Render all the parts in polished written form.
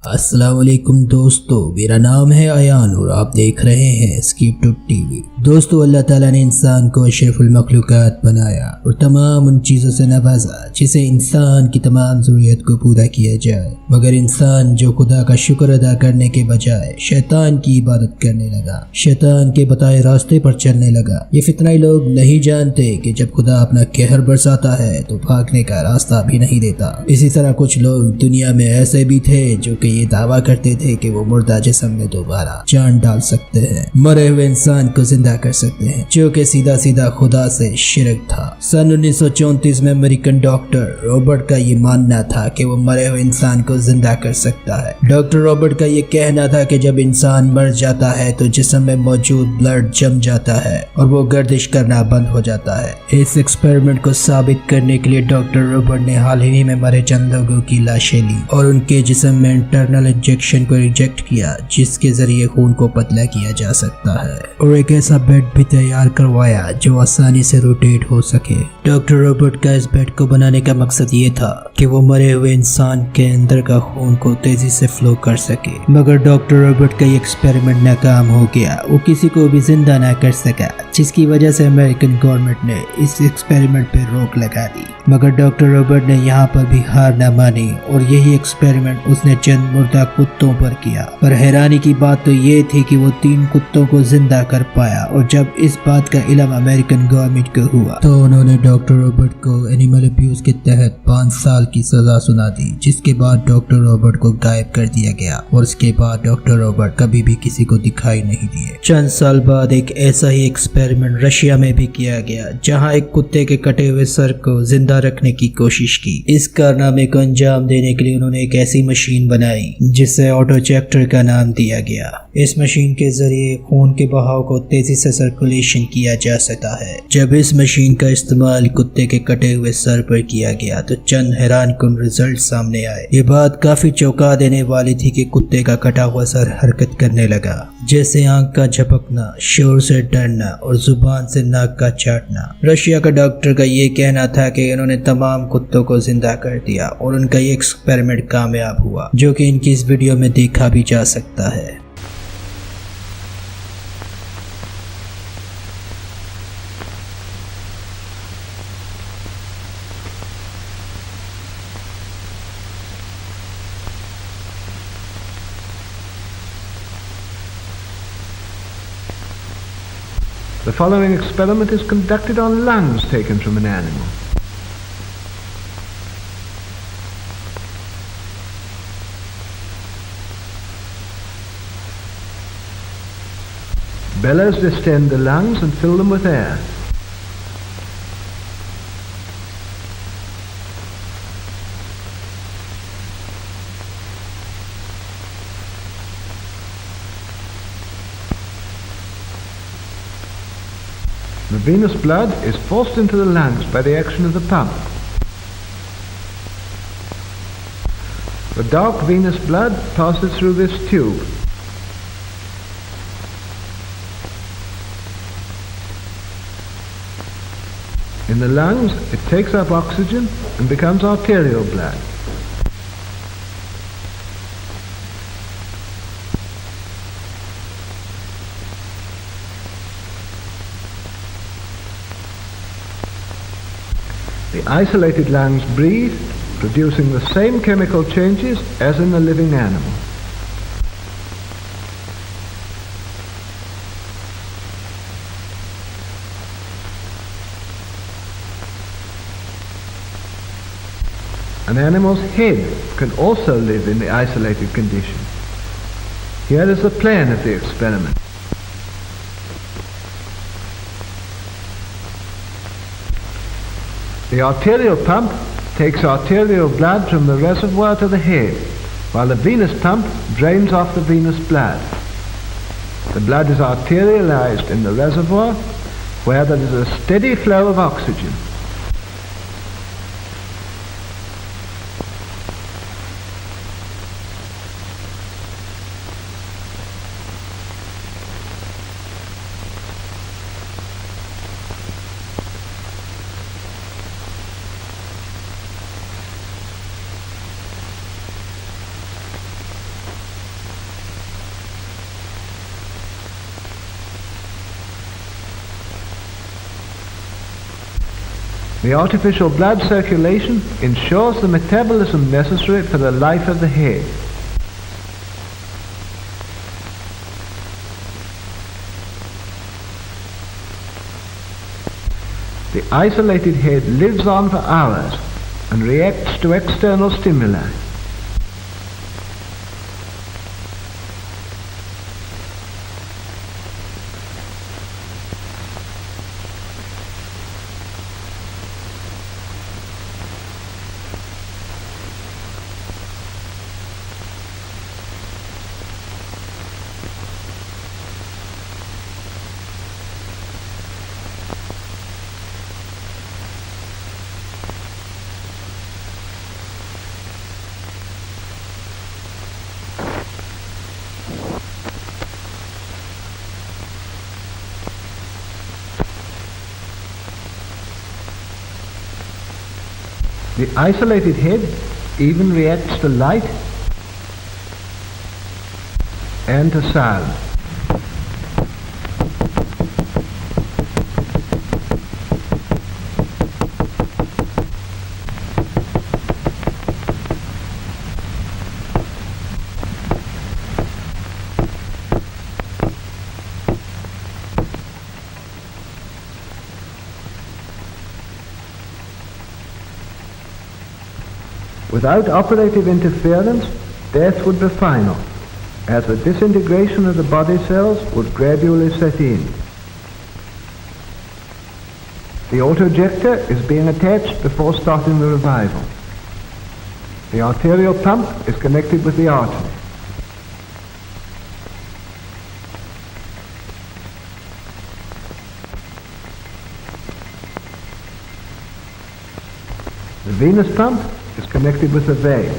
अस्सलाम वालेकुम दोस्तों, मेरा नाम है अयान और आप देख रहे हैं स्कीप टू टीवी। दोस्तों, अल्लाह ताला ने इंसान को अशरफुल मखलूकात बनाया और तमाम उन चीज़ों से नवाजा जिसे इंसान की तमाम ज़रूरत को पूरा किया जाए, मगर इंसान जो खुदा का शुक्र अदा करने के बजाय शैतान की इबादत करने लगा, शैतान के बताए रास्ते पर चलने लगा। ये फितनाई लोग नहीं जानते कि जब खुदा अपना कहर बरसाता है तो भागने का रास्ता भी नहीं देता। इसी तरह कुछ लोग दुनिया में ऐसे भी थे जो कि ये दावा करते थे कि वो मुर्दा जिस्म में दोबारा जान डाल सकते हैं, मरे हुए इंसान को जिंदा कर सकते हैं, जो कि सीधा सीधा खुदा से शिरक था। सन 1934 में अमेरिकन डॉक्टर रॉबर्ट का ये मानना था कि वो मरे हुए इंसान को जिंदा कर सकता है। डॉक्टर रॉबर्ट का ये कहना था कि जब इंसान मर जाता है तो जिस्म में मौजूद ब्लड जम जाता है और वो गर्दिश करना बंद हो जाता है। इस एक्सपेरिमेंट को साबित करने के लिए डॉक्टर रॉबर्ट ने हाल ही में मरे चंद लोगों की लाशें ली और उनके जिस्म में इंटरनल इंजेक्शन को रिजेक्ट किया, जिसके जरिए खून को पतला किया जा सकता है, और एक ऐसा बेड भी तैयार करवाया जो आसानी से रोटेट हो सके। डॉक्टर रॉबर्ट का इस बेड को बनाने का मकसद ये था कि वो मरे हुए इंसान के अंदर का खून को तेजी से फ्लो कर सके, मगर डॉक्टर रॉबर्ट का ये एक्सपेरिमेंट नाकाम हो गया। वो किसी को भी जिंदा ना कर सका, जिसकी वजह से अमेरिकन गवर्नमेंट ने इस एक्सपेरिमेंट पे रोक लगा दी। मगर डॉक्टर रॉबर्ट ने यहाँ पर भी हार न मानी और यही एक्सपेरिमेंट उसने चंद मुर्दा कुत्तों पर किया। पर हैरानी की बात तो ये थी कि वो 3 कुत्तों को जिंदा कर पाया, और जब इस बात का इल्म अमेरिकन गवर्नमेंट को हुआ तो उन्होंने डॉक्टर रॉबर्ट को एनिमल अब्यूज के तहत 5 साल की सजा सुना दी, जिसके बाद डॉक्टर रॉबर्ट को गायब कर दिया गया और उसके बाद डॉक्टर रॉबर्ट कभी भी किसी को दिखाई नहीं दिए। चंद साल बाद एक ऐसा ही एक्सपेरिमेंट रशिया में भी किया गया, जहाँ एक कुत्ते के कटे हुए सर को जिंदा रखने की कोशिश की। इस कारनामे को अंजाम देने के लिए उन्होंने एक ऐसी मशीन बनाई जिसे ऑटोचेक्टर का नाम दिया गया। इस मशीन के जरिए खून के बहाव को तेजी से सर्कुलेशन किया जा सकता है। जब इस मशीन का इस्तेमाल कुत्ते के कटे हुए सर पर किया गया तो चंद हैरानकुन रिजल्ट सामने आए। ये बात काफी चौंका देने वाली थी कि कुत्ते का कटा हुआ सर हरकत करने लगा, जैसे आंख का झपकना, शोर से डरना और जुबान से नाक का चाटना। रशिया का डॉक्टर का ये कहना था कि उन्होंने तमाम कुत्तों को जिंदा कर दिया और उनका ये एक्सपेरिमेंट कामयाब हुआ, जो कि इनकी इस वीडियो में देखा भी जा सकता है। The following experiment is conducted on lungs taken from an animal. Bellows distend the lungs and fill them with air. The venous blood is forced into the lungs by the action of the pump. The dark venous blood passes through this tube. In the lungs, it takes up oxygen and becomes arterial blood. The isolated lungs breathe, producing the same chemical changes as in the living animal. An animal's head can also live in the isolated condition. Here is the plan of the experiment. The arterial pump takes arterial blood from the reservoir to the head, while the venous pump drains off the venous blood. The blood is arterialized in the reservoir, where there is a steady flow of oxygen. The artificial blood circulation ensures the metabolism necessary for the life of the head. The isolated head lives on for hours and reacts to external stimuli. The isolated head even reacts to light and to sound. Without operative interference, death would be final, as the disintegration of the body cells would gradually set in. The autojector is being attached before starting the revival. The arterial pump is connected with the artery. The venous pump is connected with the vein.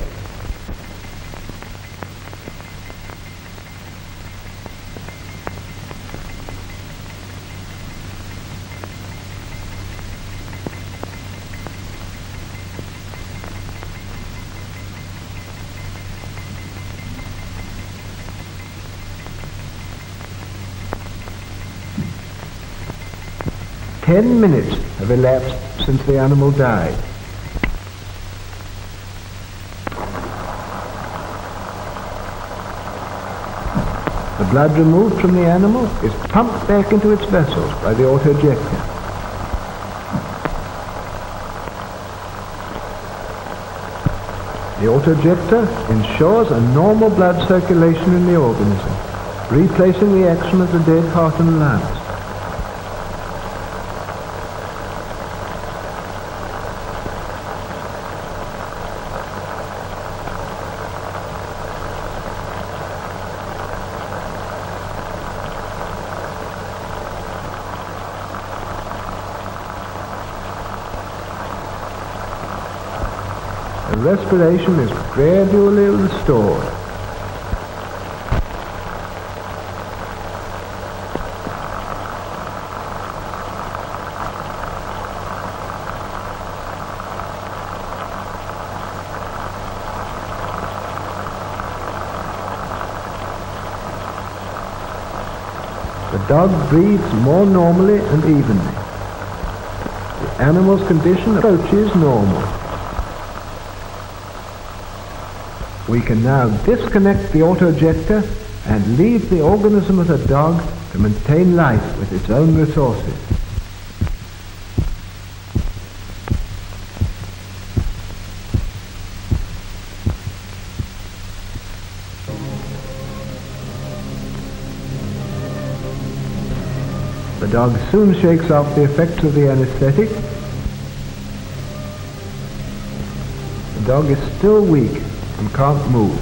Ten minutes have elapsed since the animal died. The blood removed from the animal is pumped back into its vessels by the autojector. The autojector ensures a normal blood circulation in the organism, replacing the action of the dead heart and lungs. The respiration is gradually restored. The dog breathes more normally and evenly. The animal's condition approaches normal. We can now disconnect the autojector and leave the organism of the dog to maintain life with its own resources. The dog soon shakes off the effects of the anesthetic. The dog is still weak and can't move.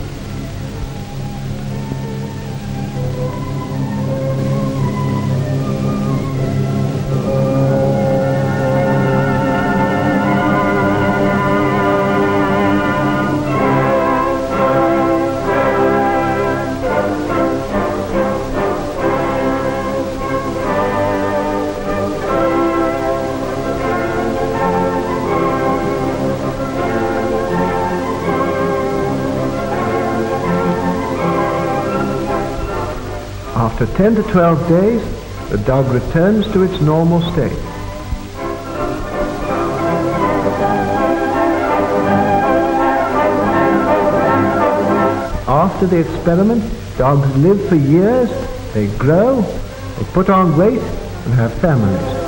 After 10 to 12 days, the dog returns to its normal state. after the experiment, dogs live for years, they grow, they put on weight and have families.